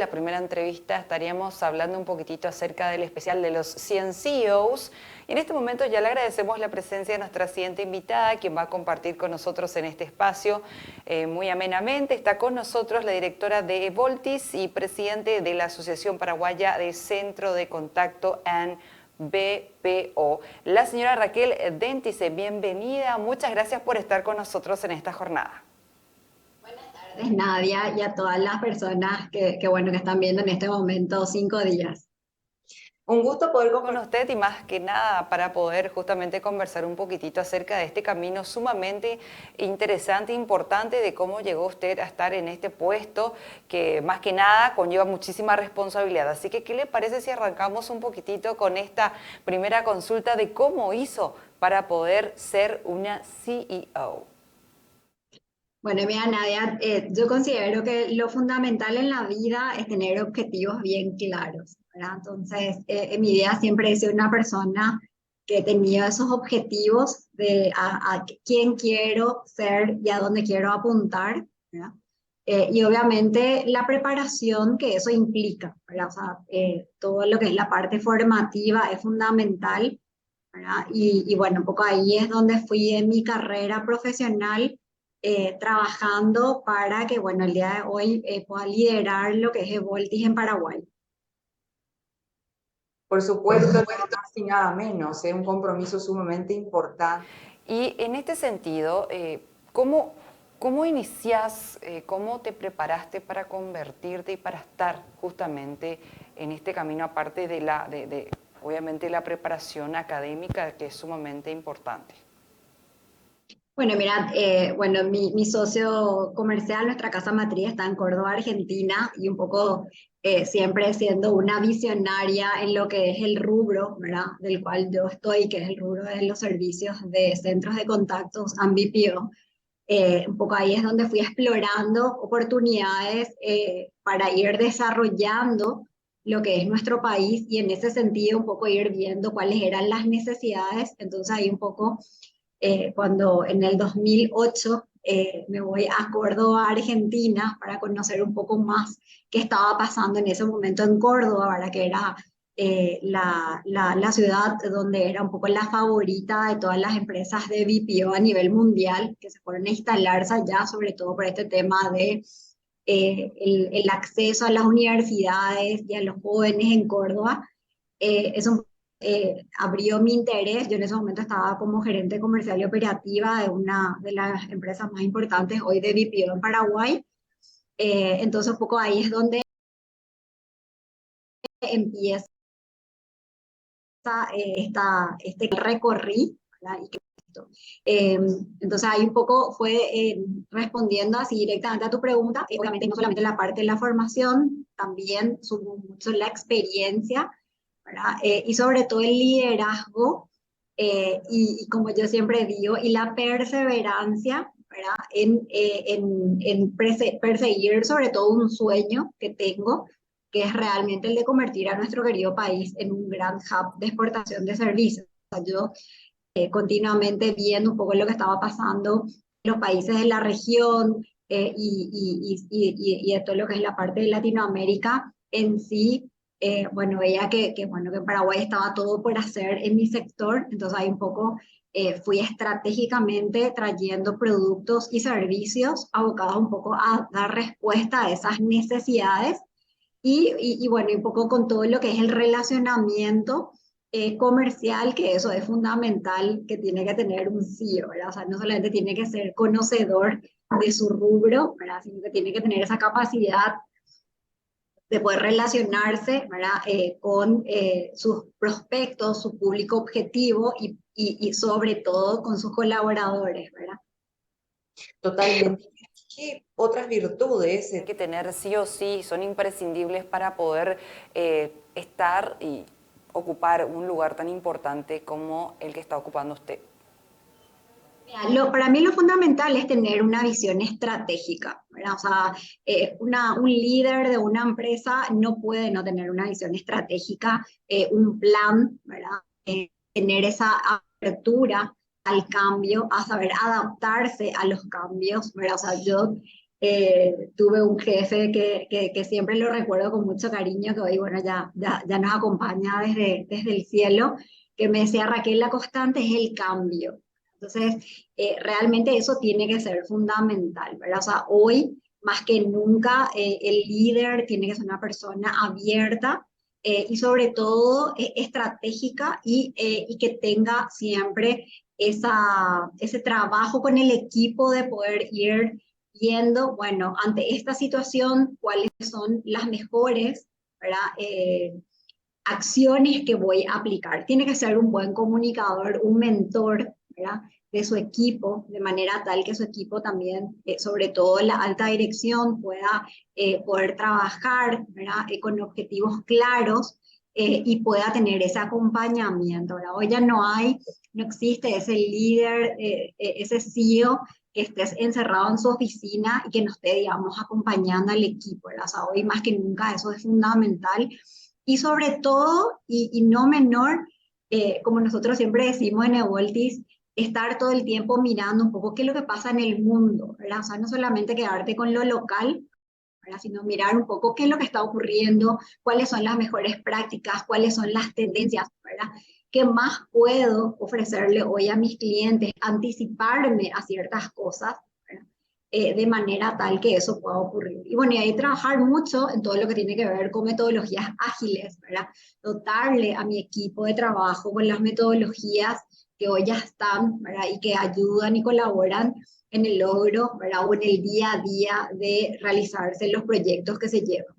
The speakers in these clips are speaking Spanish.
la primera entrevista estaríamos hablando un poquitito acerca del especial de los 100 CEOs. Y en este momento ya le agradecemos la presencia de nuestra siguiente invitada, quien va a compartir con nosotros en este espacio muy amenamente. Está con nosotros la directora de Voltis y presidente de la Asociación Paraguaya de Centro de Contacto and BPO, la señora Raquel Dentice. Bienvenida, muchas gracias por estar con nosotros en esta jornada. Buenas tardes, Nadia, y a todas las personas que están viendo en este momento 5 días. Un gusto poder con usted y más que nada para poder justamente conversar un poquitito acerca de este camino sumamente interesante e importante de cómo llegó usted a estar en este puesto que más que nada conlleva muchísima responsabilidad. Así que, ¿qué le parece si arrancamos un poquitito con esta primera consulta de cómo hizo para poder ser una CEO? Bueno, mira, Nadia, yo considero que lo fundamental en la vida es tener objetivos bien claros, ¿verdad? Entonces, en mi vida siempre he sido una persona que he tenido esos objetivos de a quién quiero ser y a dónde quiero apuntar, ¿verdad? Y obviamente la preparación que eso implica, ¿verdad? O sea, todo lo que es la parte formativa es fundamental, ¿verdad? Y bueno, un poco ahí es donde fui en mi carrera profesional, trabajando para que, bueno, el día de hoy pueda liderar lo que es Evoltis en Paraguay. Por supuesto, nada más y nada menos, es un compromiso sumamente importante. Y en este sentido, ¿cómo iniciás, cómo te preparaste para convertirte y para estar justamente en este camino, aparte de obviamente la preparación académica, que es sumamente importante? Bueno, mira, mi socio comercial, nuestra casa matriz está en Córdoba, Argentina, y un poco siempre siendo una visionaria en lo que es el rubro, ¿verdad? Del cual yo estoy, que es el rubro de los servicios de centros de contactos and BPO. Un poco ahí es donde fui explorando oportunidades para ir desarrollando lo que es nuestro país y en ese sentido un poco ir viendo cuáles eran las necesidades. Entonces ahí un poco cuando en el 2008 me voy a Córdoba, Argentina, para conocer un poco más qué estaba pasando en ese momento en Córdoba, ¿verdad? Que era la ciudad donde era un poco la favorita de todas las empresas de BPO a nivel mundial, que se fueron a instalarse allá, sobre todo por este tema de el acceso a las universidades y a los jóvenes en Córdoba. Eso abrió mi interés. Yo en ese momento estaba como gerente comercial y operativa de una de las empresas más importantes hoy de BPO en Paraguay. Entonces, un poco ahí es donde empieza este recorrí, ¿verdad? Eh, entonces ahí un poco fue respondiendo así directamente a tu pregunta, obviamente no solamente la parte de la formación, también sumó mucho la experiencia, ¿verdad? Y sobre todo el liderazgo, y como yo siempre digo, y la perseverancia, ¿verdad? En perseguir sobre todo un sueño que tengo, que es realmente el de convertir a nuestro querido país en un gran hub de exportación de servicios. O sea, yo continuamente viendo un poco lo que estaba pasando en los países de la región, y de todo lo que es la parte de Latinoamérica en sí. Bueno, veía bueno, que en Paraguay estaba todo por hacer en mi sector, entonces ahí un poco fui estratégicamente trayendo productos y servicios abocados un poco a dar respuesta a esas necesidades y bueno, y un poco con todo lo que es el relacionamiento comercial, que eso es fundamental, que tiene que tener un CEO, ¿verdad? O sea, no solamente tiene que ser conocedor de su rubro, ¿verdad? Sino que tiene que tener esa capacidad de poder relacionarse, ¿verdad? Con sus prospectos, su público objetivo y sobre todo con sus colaboradores, ¿verdad? Totalmente. ¿Qué otras virtudes Tienen que tener sí o sí, son imprescindibles para poder estar y ocupar un lugar tan importante como el que está ocupando usted? Para mí lo fundamental es tener una visión estratégica, ¿verdad? O sea, un líder de una empresa no puede no tener una visión estratégica, un plan, ¿verdad? Tener esa apertura al cambio, a saber adaptarse a los cambios, ¿verdad? O sea, yo Tuve un jefe que siempre lo recuerdo con mucho cariño, que hoy, bueno, ya nos acompaña desde el cielo, que me decía: Raquel, la constante es el cambio. Entonces, realmente eso tiene que ser fundamental, ¿verdad? O sea, hoy, más que nunca, el líder tiene que ser una persona abierta, y sobre todo estratégica, y que tenga siempre ese trabajo con el equipo de poder ir viendo, bueno, ante esta situación, cuáles son las mejores, ¿verdad? Acciones que voy a aplicar. Tiene que ser un buen comunicador, un mentor, ¿verdad? De su equipo, de manera tal que su equipo también, sobre todo la alta dirección, pueda poder trabajar, ¿verdad? Con objetivos claros, y pueda tener ese acompañamiento, ¿verdad? Hoy ya no existe ese líder, ese CEO que estés encerrado en su oficina y que no esté, digamos, acompañando al equipo, ¿verdad? O sea, hoy más que nunca eso es fundamental. Y sobre todo, y no menor, como nosotros siempre decimos en Evoltis, estar todo el tiempo mirando un poco qué es lo que pasa en el mundo, ¿verdad? O sea, no solamente quedarte con lo local, ¿verdad? Sino mirar un poco qué es lo que está ocurriendo, cuáles son las mejores prácticas, cuáles son las tendencias, ¿verdad? ¿Qué más puedo ofrecerle hoy a mis clientes? Anticiparme a ciertas cosas, ¿verdad? De manera tal que eso pueda ocurrir. Y bueno, y ahí trabajar mucho en todo lo que tiene que ver con metodologías ágiles, ¿verdad? Dotarle a mi equipo de trabajo con las metodologías que hoy ya están, ¿verdad? Y que ayudan y colaboran en el logro, ¿verdad? O en el día a día de realizarse los proyectos que se llevan.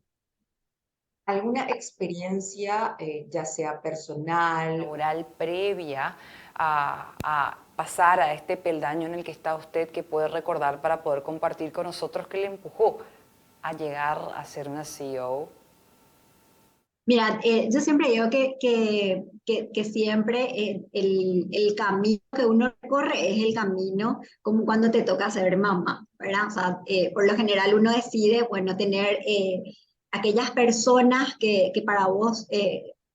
¿Alguna experiencia, ya sea personal? Laboral previa a pasar a este peldaño en el que está usted, que puede recordar para poder compartir con nosotros qué le empujó a llegar a ser una CEO? Mira, yo siempre digo que siempre el camino que uno recorre es el camino como cuando te toca ser mamá, ¿verdad? O sea, por lo general uno decide, bueno, tener aquellas personas que para vos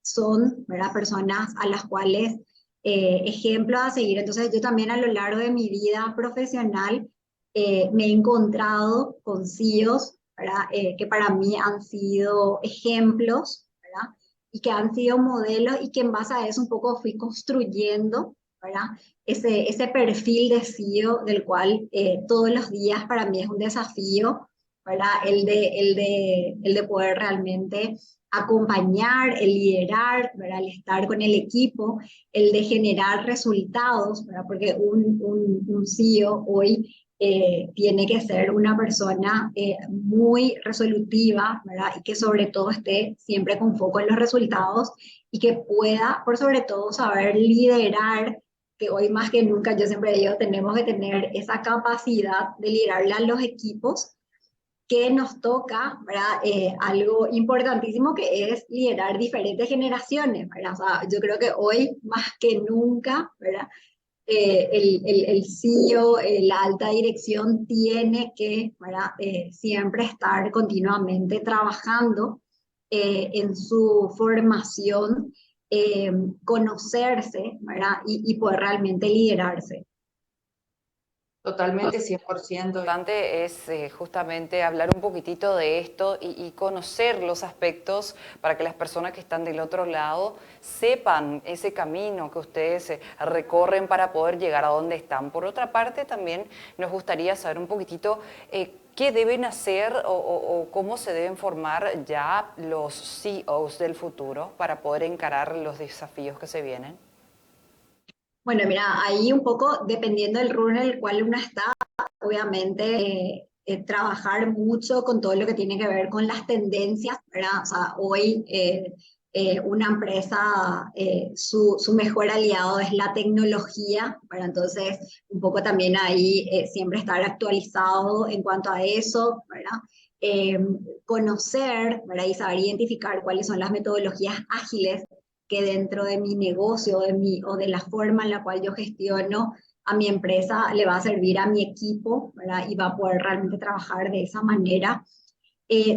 son, ¿verdad? Personas a las cuales ejemplos a seguir. Entonces yo también a lo largo de mi vida profesional me he encontrado con CEOs, ¿verdad? Que para mí han sido ejemplos, ¿verdad? Y que han sido modelos, y que en base a eso un poco fui construyendo, ¿verdad? Ese perfil de CEO del cual todos los días para mí es un desafío, ¿verdad? El de poder realmente acompañar, el liderar, ¿verdad? El estar con el equipo, el de generar resultados, ¿verdad? Porque un CEO hoy tiene que ser una persona muy resolutiva, ¿verdad? Y que sobre todo esté siempre con foco en los resultados, y que pueda, por sobre todo, saber liderar, que hoy más que nunca, yo siempre digo, tenemos que tener esa capacidad de liderarle a los equipos que nos toca, ¿verdad? Algo importantísimo, que es liderar diferentes generaciones, ¿verdad? O sea, yo creo que hoy más que nunca, ¿verdad? El CEO, la alta dirección tiene que, ¿verdad? Siempre estar continuamente trabajando en su formación, conocerse, ¿verdad? Y poder realmente liderarse. Totalmente, 100%. Importante es justamente hablar un poquitito de esto y conocer los aspectos para que las personas que están del otro lado sepan ese camino que ustedes recorren para poder llegar a donde están. Por otra parte, también nos gustaría saber un poquitito qué deben hacer o cómo se deben formar ya los CEOs del futuro para poder encarar los desafíos que se vienen. Bueno, mira, ahí un poco dependiendo del rubro en el cual uno está, obviamente trabajar mucho con todo lo que tiene que ver con las tendencias, ¿verdad? O sea, hoy una empresa, su mejor aliado es la tecnología, ¿verdad? Entonces, un poco también ahí siempre estar actualizado en cuanto a eso, ¿verdad? Eh, Conocer, ¿verdad? Y saber identificar cuáles son las metodologías ágiles que dentro de mi negocio, o de la forma en la cual yo gestiono a mi empresa, le va a servir a mi equipo, ¿verdad? Y va a poder realmente trabajar de esa manera.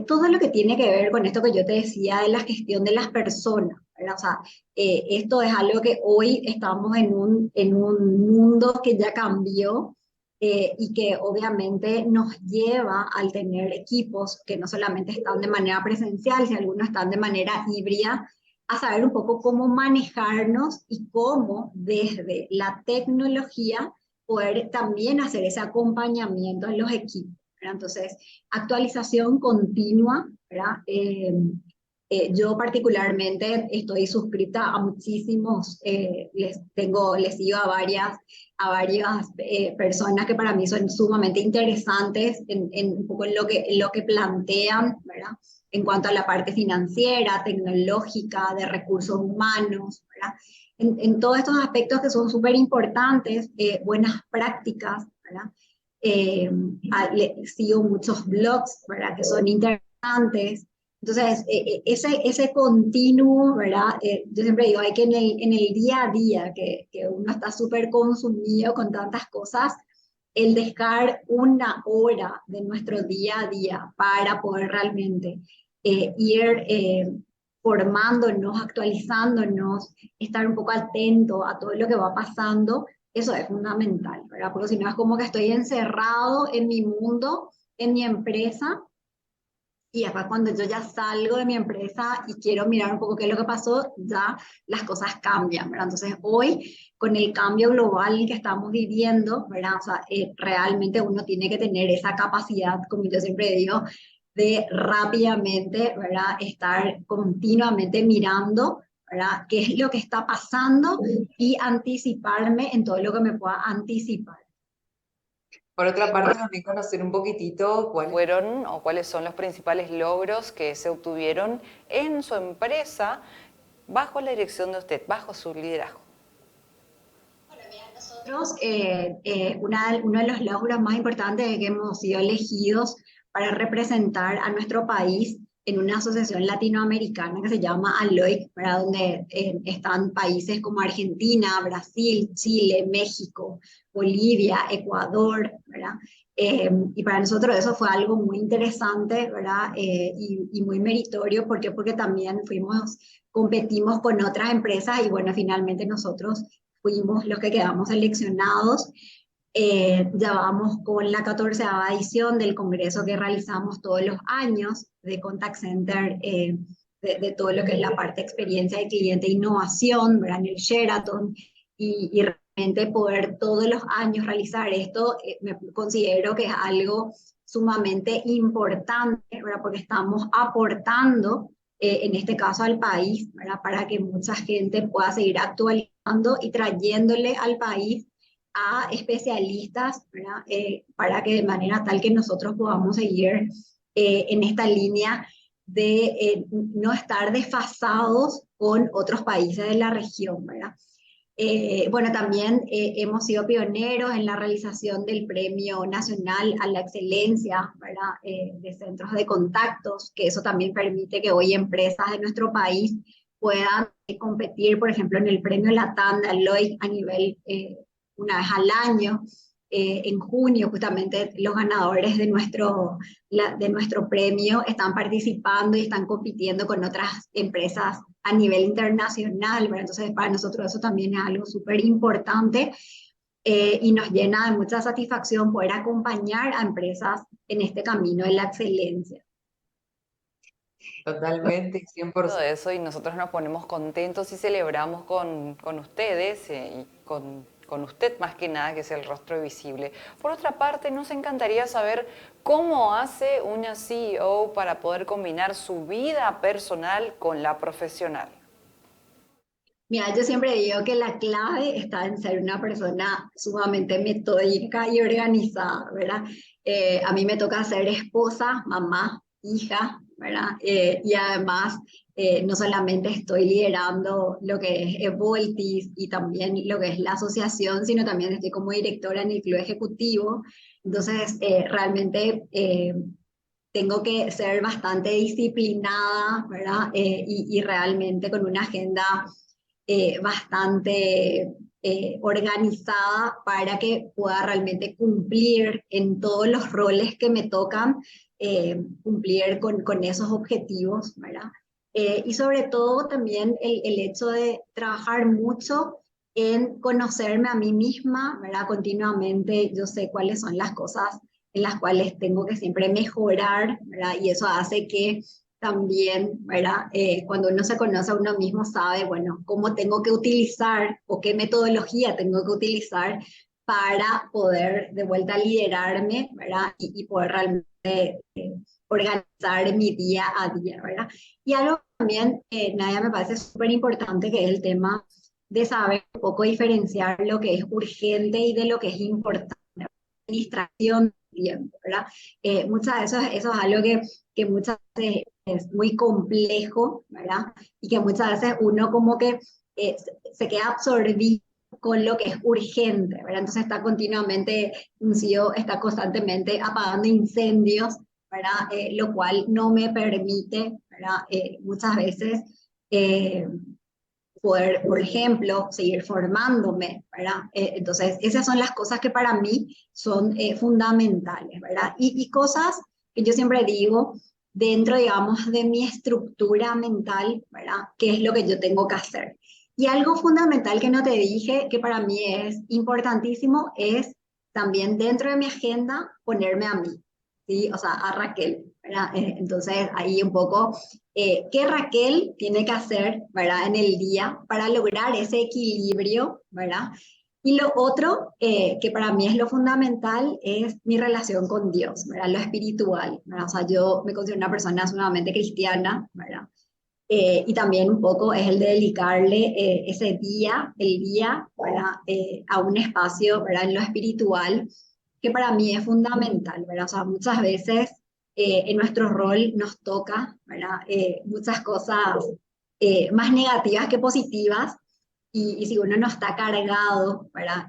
Todo lo que tiene que ver con esto que yo te decía de la gestión de las personas, ¿verdad? O sea, esto es algo que hoy estamos en un mundo que ya cambió, y que obviamente nos lleva al tener equipos que no solamente están de manera presencial, sino algunos están de manera híbrida, a saber un poco cómo manejarnos y cómo desde la tecnología poder también hacer ese acompañamiento en los equipos, ¿verdad? Entonces, actualización continua, ¿verdad? Yo particularmente estoy suscrita a muchísimos, les sigo a varias personas que para mí son sumamente interesantes en un poco en lo que plantean, ¿verdad? En cuanto a la parte financiera, tecnológica, de recursos humanos, ¿verdad? En todos estos aspectos que son súper importantes, buenas prácticas, ¿verdad? Eh, Sigo muchos blogs, ¿verdad? Que son interesantes. Entonces, ese continuo, ¿verdad? Yo siempre digo, hay que en el día a día, que uno está súper consumido con tantas cosas, el dejar una hora de nuestro día a día para poder realmente ir formándonos, actualizándonos, estar un poco atento a todo lo que va pasando, eso es fundamental, ¿verdad? Porque si no es como que estoy encerrado en mi mundo, en mi empresa, y después cuando yo ya salgo de mi empresa y quiero mirar un poco qué es lo que pasó, ya las cosas cambian, ¿verdad? Entonces hoy, con el cambio global que estamos viviendo, ¿verdad? O sea, realmente uno tiene que tener esa capacidad, como yo siempre digo, de rápidamente, ¿verdad? Estar continuamente mirando, ¿verdad? ¿Qué es lo que está pasando? Y anticiparme en todo lo que me pueda anticipar. Por otra parte, también conocer un poquitito cuáles ¿Fueron o cuáles son los principales logros que se obtuvieron en su empresa bajo la dirección de usted, bajo su liderazgo? Nosotros, uno de los logros más importantes es que hemos sido elegidos para representar a nuestro país en una asociación latinoamericana que se llama ALOIC, ¿verdad? Donde están países como Argentina, Brasil, Chile, México, Bolivia, Ecuador, ¿verdad? Y para nosotros eso fue algo muy interesante, ¿verdad? Y muy meritorio, ¿por qué? Porque también competimos con otras empresas y bueno, finalmente nosotros fuimos los que quedamos seleccionados. Ya vamos con la 14ª edición del congreso que realizamos todos los años de Contact Center, de todo lo que es la parte de experiencia de cliente e innovación, ¿verdad? En el Sheraton, y realmente poder todos los años realizar esto, me considero que es algo sumamente importante, ¿verdad? Porque estamos aportando, en este caso al país, ¿verdad? Para que mucha gente pueda seguir actualizando y trayéndole al país a especialistas, ¿verdad? Para que de manera tal que nosotros podamos seguir en esta línea de no estar desfasados con otros países de la región, ¿verdad? Bueno, también hemos sido pioneros en la realización del Premio Nacional a la Excelencia, ¿verdad? De centros de contactos, que eso también permite que hoy empresas de nuestro país puedan competir, por ejemplo, en el Premio Latam de Aloy a nivel una vez al año. En junio, justamente, los ganadores de nuestro premio están participando y están compitiendo con otras empresas a nivel internacional, ¿verdad? Entonces, para nosotros eso también es algo súper importante, y nos llena de mucha satisfacción poder acompañar a empresas en este camino de la excelencia. totalmente, Todo 100%. eso y nosotros nos ponemos contentos y celebramos con ustedes y con usted más que nada, que es el rostro visible. Por otra parte, nos encantaría saber cómo hace una CEO para poder combinar su vida personal con la profesional. Mira, yo siempre digo que la clave está en ser una persona sumamente metódica y organizada, ¿verdad? A mí me toca ser esposa, mamá, hija, ¿verdad? Y además, no solamente estoy liderando lo que es Evoltis y también lo que es la asociación, sino también estoy como directora en el club ejecutivo. Entonces, realmente tengo que ser bastante disciplinada, ¿verdad? Y realmente con una agenda bastante organizada para que pueda realmente cumplir en todos los roles que me tocan, cumplir con esos objetivos, ¿verdad? Y sobre todo también el hecho de trabajar mucho en conocerme a mí misma, ¿verdad? Continuamente yo sé cuáles son las cosas en las cuales tengo que siempre mejorar, ¿verdad? Y eso hace que también, ¿verdad? Cuando uno se conoce a uno mismo sabe, bueno, cómo tengo que utilizar o qué metodología tengo que utilizar para poder de vuelta liderarme, ¿verdad? Y poder realmente organizar mi día a día, ¿verdad? Y algo también, Nadia, me parece súper importante, que es el tema de saber un poco diferenciar lo que es urgente y de lo que es importante. Administración del tiempo, ¿verdad? Muchas de eso es algo que muchas veces es muy complejo, ¿verdad? Y que muchas veces uno como que se queda absorbido con lo que es urgente, ¿verdad? Entonces está continuamente, un CEO está constantemente apagando incendios, ¿verdad? Lo cual no me permite, ¿verdad? Muchas veces eh, poder, por ejemplo, seguir formándome, ¿verdad? Entonces, esas son las cosas que para mí son fundamentales, ¿verdad? Y cosas que yo siempre digo dentro, digamos, de mi estructura mental, ¿verdad? ¿Qué es lo que yo tengo que hacer? Y algo fundamental que no te dije, que para mí es importantísimo, es también dentro de mi agenda ponerme a mí, ¿sí? O sea, a Raquel, ¿verdad? Entonces, ahí un poco qué Raquel tiene que hacer, ¿verdad? En el día para lograr ese equilibrio, ¿verdad? Y lo otro, que para mí es lo fundamental, es mi relación con Dios, ¿verdad? Lo espiritual, ¿verdad? O sea, yo me considero una persona sumamente cristiana, ¿verdad? Y también un poco es el de dedicarle ese día, el día, ¿verdad? A un espacio, ¿verdad? En lo espiritual, que para mí es fundamental, ¿verdad? O sea, muchas veces en nuestro rol nos toca, ¿verdad? Muchas cosas más negativas que positivas, y si uno no está cargado, ¿verdad?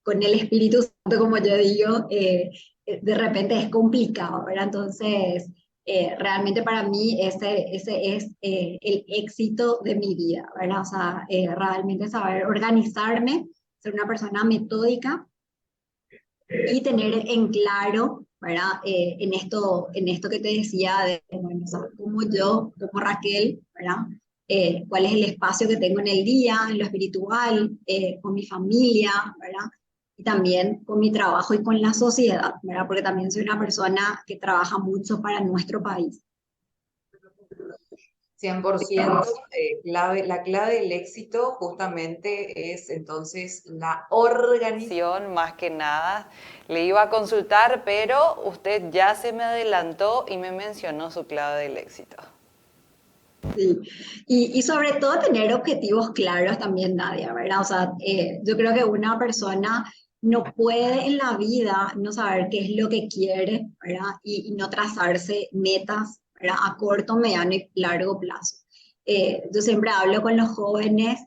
Con el Espíritu Santo, como yo digo, de repente es complicado, ¿verdad? Entonces, realmente para mí ese es el éxito de mi vida, ¿verdad? O sea, realmente saber organizarme, ser una persona metódica y tener en claro, ¿verdad? En esto que te decía, de, bueno, o sea, como yo, como Raquel, ¿verdad? Cuál es el espacio que tengo en el día, en lo espiritual, con mi familia, ¿verdad? Y también con mi trabajo y con la sociedad, ¿verdad? Porque también soy una persona que trabaja mucho para nuestro país. 100%, la clave del éxito justamente es entonces la organización. Más que nada, le iba a consultar, pero usted ya se me adelantó y me mencionó su clave del éxito. Sí. Y sobre todo tener objetivos claros también, Nadia, ¿verdad? O sea, yo creo que una persona no puede en la vida no saber qué es lo que quiere, ¿verdad? Y no trazarse metas, ¿verdad? A corto, mediano y largo plazo. Yo siempre hablo con los jóvenes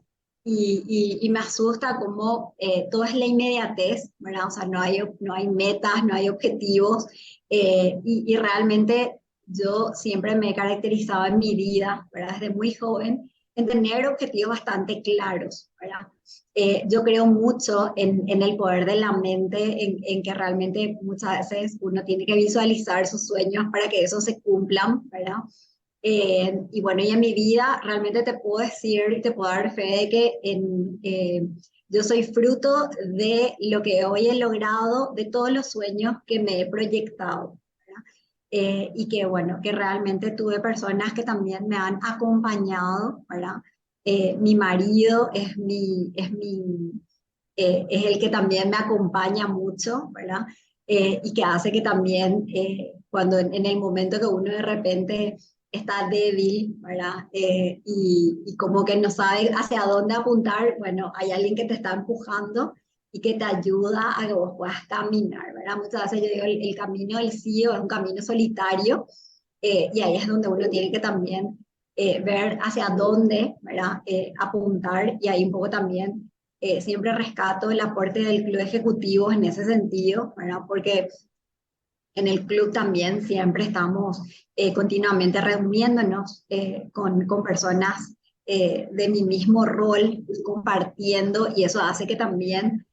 y me asusta cómo todo es la inmediatez, ¿verdad? O sea, no hay metas, no hay objetivos, y realmente yo siempre me he caracterizado en mi vida, ¿verdad? Desde muy joven, en tener objetivos bastante claros, ¿verdad? Yo creo mucho en el poder de la mente, en que realmente muchas veces uno tiene que visualizar sus sueños para que esos se cumplan, ¿verdad? Y bueno, y en mi vida realmente te puedo decir, te puedo dar fe de que yo soy fruto de lo que hoy he logrado, de todos los sueños que me he proyectado. Y que bueno, que realmente tuve personas que también me han acompañado, ¿verdad? Mi marido es el que también me acompaña mucho, ¿verdad? Y que hace que también cuando en el momento que uno de repente está débil, ¿verdad? Y como que no sabe hacia dónde apuntar, bueno, hay alguien que te está empujando y que te ayuda a que vos puedas caminar, ¿verdad? Muchas veces yo digo, el camino del CEO es un camino solitario, y ahí es donde uno tiene que también ver hacia dónde, ¿verdad? Apuntar, y ahí un poco también siempre rescato el aporte del club ejecutivo en ese sentido, ¿verdad? Porque en el club también siempre estamos continuamente reuniéndonos con personas de mi mismo rol, compartiendo, y eso hace que también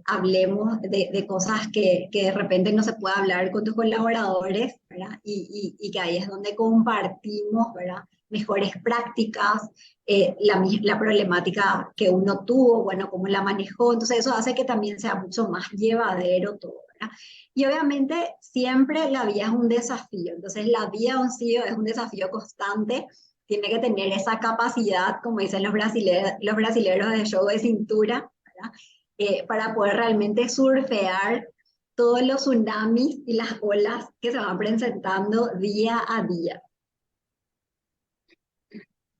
hablemos de cosas que de repente no se puede hablar con tus colaboradores, ¿verdad? Y que ahí es donde compartimos, ¿verdad? Mejores prácticas, la problemática que uno tuvo, bueno, cómo la manejó. Entonces eso hace que también sea mucho más llevadero todo, ¿verdad? Y obviamente siempre la vida es un desafío. Entonces la vida de un CEO es un desafío constante. Tiene que tener esa capacidad, como dicen los brasileros de show de cintura, ¿verdad? Para poder realmente surfear todos los tsunamis y las olas que se van presentando día a día.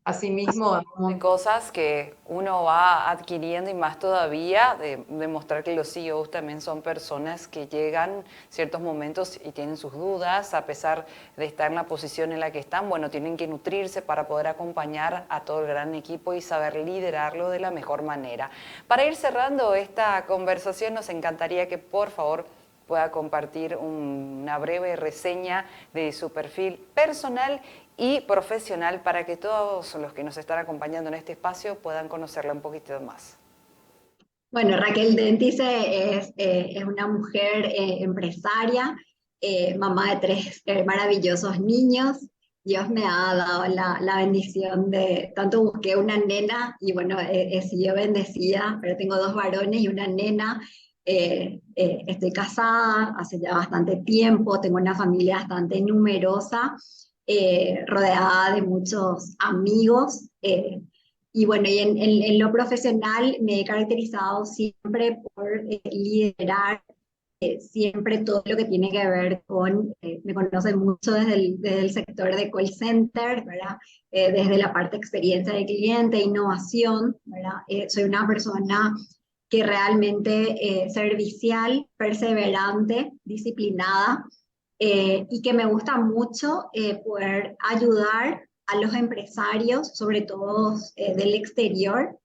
Asimismo, De cosas que uno va adquiriendo y más todavía, de demostrar que los CEOs también son personas que llegan ciertos momentos y tienen sus dudas, a pesar de estar en la posición en la que están, bueno, tienen que nutrirse para poder acompañar a todo el gran equipo y saber liderarlo de la mejor manera. Para ir cerrando esta conversación, nos encantaría que por favor pueda compartir una breve reseña de su perfil personal y profesional para que todos los que nos están acompañando en este espacio puedan conocerla un poquito más. Bueno, Raquel Dentice es una mujer empresaria, mamá de tres maravillosos niños. Dios me ha dado la bendición de, tanto busqué una nena y bueno, he sido bendecida, pero tengo dos varones y una nena. Estoy casada hace ya bastante tiempo, tengo una familia bastante numerosa, rodeada de muchos amigos. Y bueno, y en lo profesional me he caracterizado siempre por liderar siempre todo lo que tiene que ver con, me conocen mucho desde el sector de call center, ¿verdad? Desde la parte de experiencia de cliente, innovación, ¿verdad? Soy una persona que realmente servicial, perseverante, disciplinada, y que me gusta mucho poder ayudar a los empresarios, sobre todo del exterior,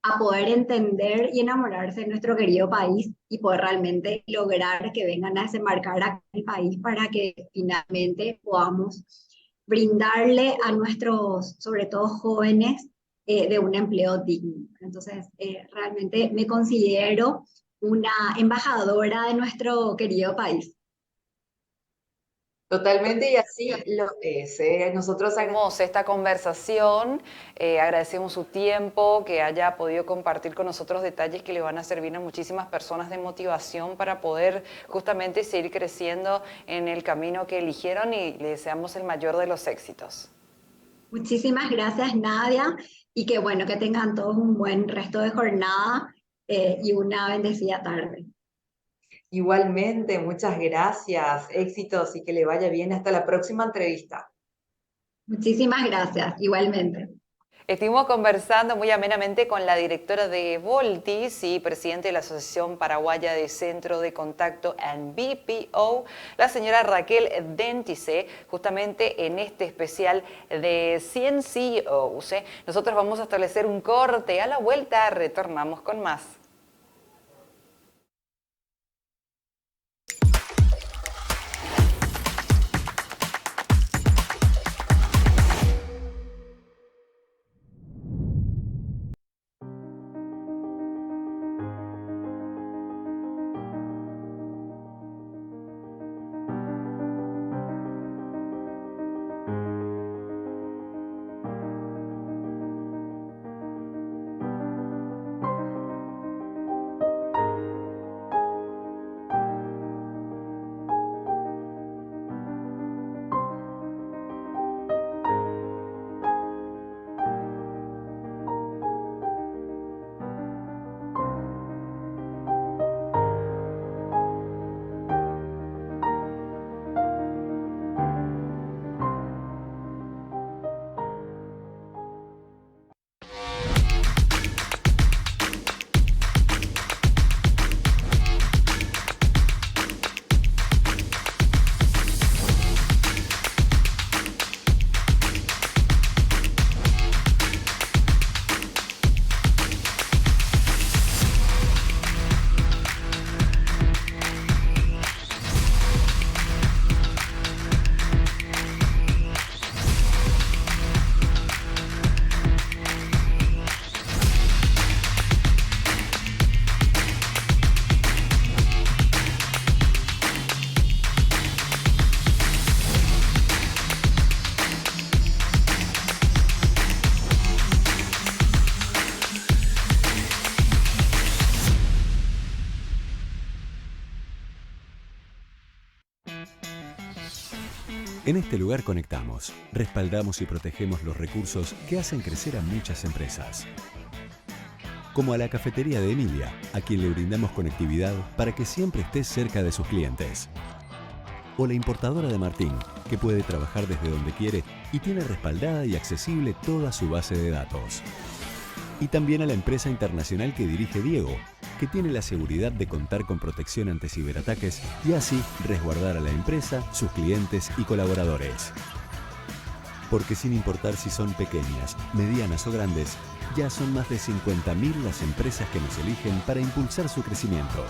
a poder entender y enamorarse de nuestro querido país y poder realmente lograr que vengan a desembarcar acá en el país para que finalmente podamos brindarle a nuestros, sobre todo jóvenes, de un empleo digno. Entonces, realmente me considero una embajadora de nuestro querido país. totalmente y así lo es. Nosotros Agradecemos esta conversación, agradecemos su tiempo, que haya podido compartir con nosotros detalles que le van a servir a muchísimas personas de motivación para poder justamente seguir creciendo en el camino que eligieron y le deseamos el mayor de los éxitos. Muchísimas gracias, Nadia, y que bueno, que tengan todos un buen resto de jornada y una bendecida tarde. igualmente, muchas gracias, éxitos y que le vaya bien. Hasta la próxima entrevista. Muchísimas gracias, igualmente. Estuvimos conversando muy amenamente con la directora de Voltis y presidente de la Asociación Paraguaya de Centro de Contacto and BPO, la señora Raquel Dentice, justamente en este especial de 100 CEOs. Nosotros vamos a establecer un corte. A la vuelta retornamos con más. En este lugar conectamos, respaldamos y protegemos los recursos que hacen crecer a muchas empresas. Como a la cafetería de Emilia, a quien le brindamos conectividad para que siempre esté cerca de sus clientes. O la importadora de Martín, que puede trabajar desde donde quiere y tiene respaldada y accesible toda su base de datos. Y también a la empresa internacional que dirige Diego, que tiene la seguridad de contar con protección ante ciberataques y así resguardar a la empresa, sus clientes y colaboradores. Porque sin importar si son pequeñas, medianas o grandes, ya son más de 50.000 las empresas que nos eligen para impulsar su crecimiento.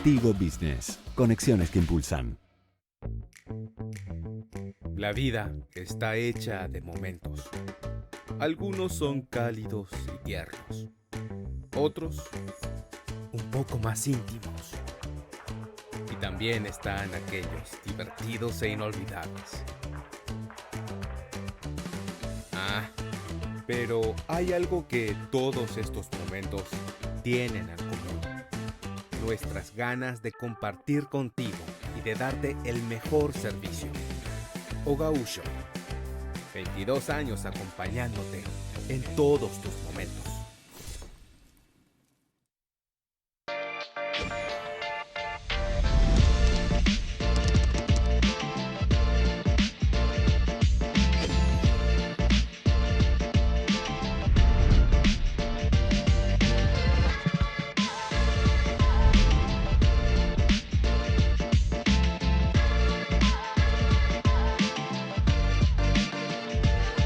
Tigo Business. Conexiones que impulsan. La vida está hecha de momentos. Algunos son cálidos y tiernos. Otros, un poco más íntimos. Y también están aquellos divertidos e inolvidables. Pero hay algo que todos estos momentos tienen en común. Nuestras ganas de compartir contigo y de darte el mejor servicio. Ogaúsho, 22 años acompañándote en todos tus momentos.